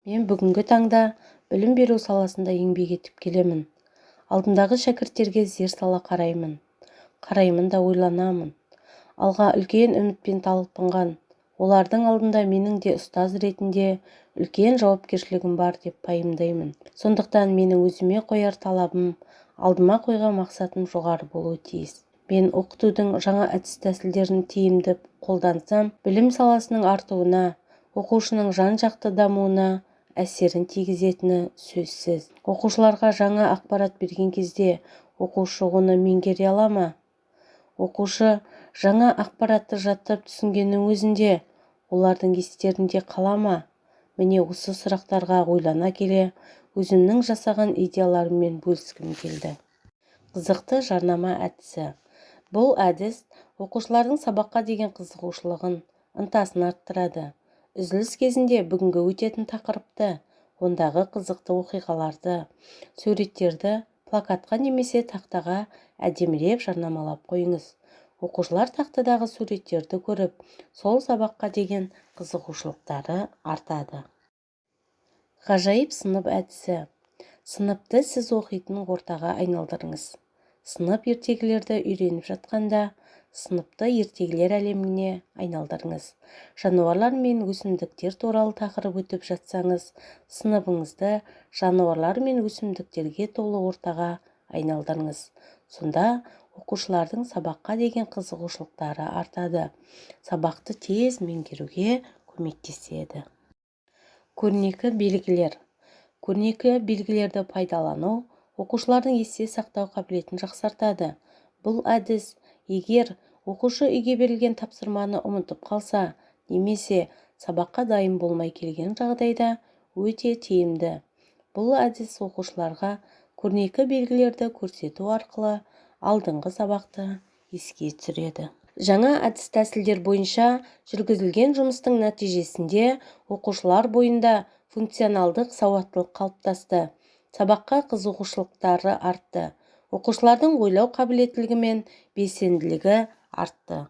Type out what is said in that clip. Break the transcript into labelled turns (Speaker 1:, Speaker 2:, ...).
Speaker 1: Мен бүгінгі таңда білім беру саласында еңбек етіп келемін. Алдымдағы шәкірттерге зер сала қараймын да ойланамын. Алға үлкен үмітпен талпынған. Олардың алдында менің де ұстаз ретінде үлкен жауапкершілігім бар деп пайымдаймын. Сондықтан менің өзіме қояр талабым, алдыма қойған мақсатым жоғары болуы тиіс. Мен оқытудың жаңа әдіс-тәсілдерін тиімді қолдансам, білім саласының артуына, оқушының жан-жақты дамуына әсерін тигізетіні сөзсіз. Оқушыларға жаңа ақпарат берген кезде оқушы оны меңгере ала ма? Оқушы жаңа ақпаратты жаттап түсінгеннің өзінде олардың естерінде қала ма? Міне осы сұрақтарға ойлана келе, өзімнің жасаған идеяларыммен бөліскім келді. Қызықты жарнама әдісі. Бұл әдіс оқушылардың сабаққа деген қызығушылығын, ынтасын арттырады. Үзіліс кезінде бүгінгі өтетін тақырыпты, ондағы қызықты оқиғаларды, суреттерді плакатқа немесе тақтаға әдемілеп жарнамалап қойыңыз. Оқушылар тақтадағы суреттерді көріп, сол сабаққа деген қызығушылықтары артады. Ғажайып сынып әдісі. Сыныпты сіз оқитын ортаға айналдырыңыз. Сынып ертегілерді үйреніп жатқанда, сыныпты ертегілер әлеміне айналдырыңыз. Жануарлар мен өсімдіктер туралы тақырып өтіп жатсаңыз, сыныбыңызды жануарлар мен өсімдіктерге толы ортаға айналдырыңыз. Сонда оқушылардың сабаққа деген қызығушылықтары артады. Сабақты тез меңгеруге көмектеседі. Көрнекі белгілер. Көрнекі белгілерді пайдалану оқушылардың есте сақтау қабілетін жақсартады. Бұл әдіс, егер оқушы үйге берілген тапсырманы ұмытып қалса, немесе сабаққа дайын болмай келген жағдайда өте тиімді. Бұл әдіс оқушыларға көрнекі белгілерді көрсету арқылы алдыңғы сабақты еске түсіреді. Жаңа әдіс-тәсілдер бойынша жүргізілген жұмыстың нәтижесінде оқушылар бойында функционалдық сауаттылық қалыптасты. Сабаққа қызығушылықтары артты. Оқушылардың ойлау қабілеттілігі мен белсенділігі артты.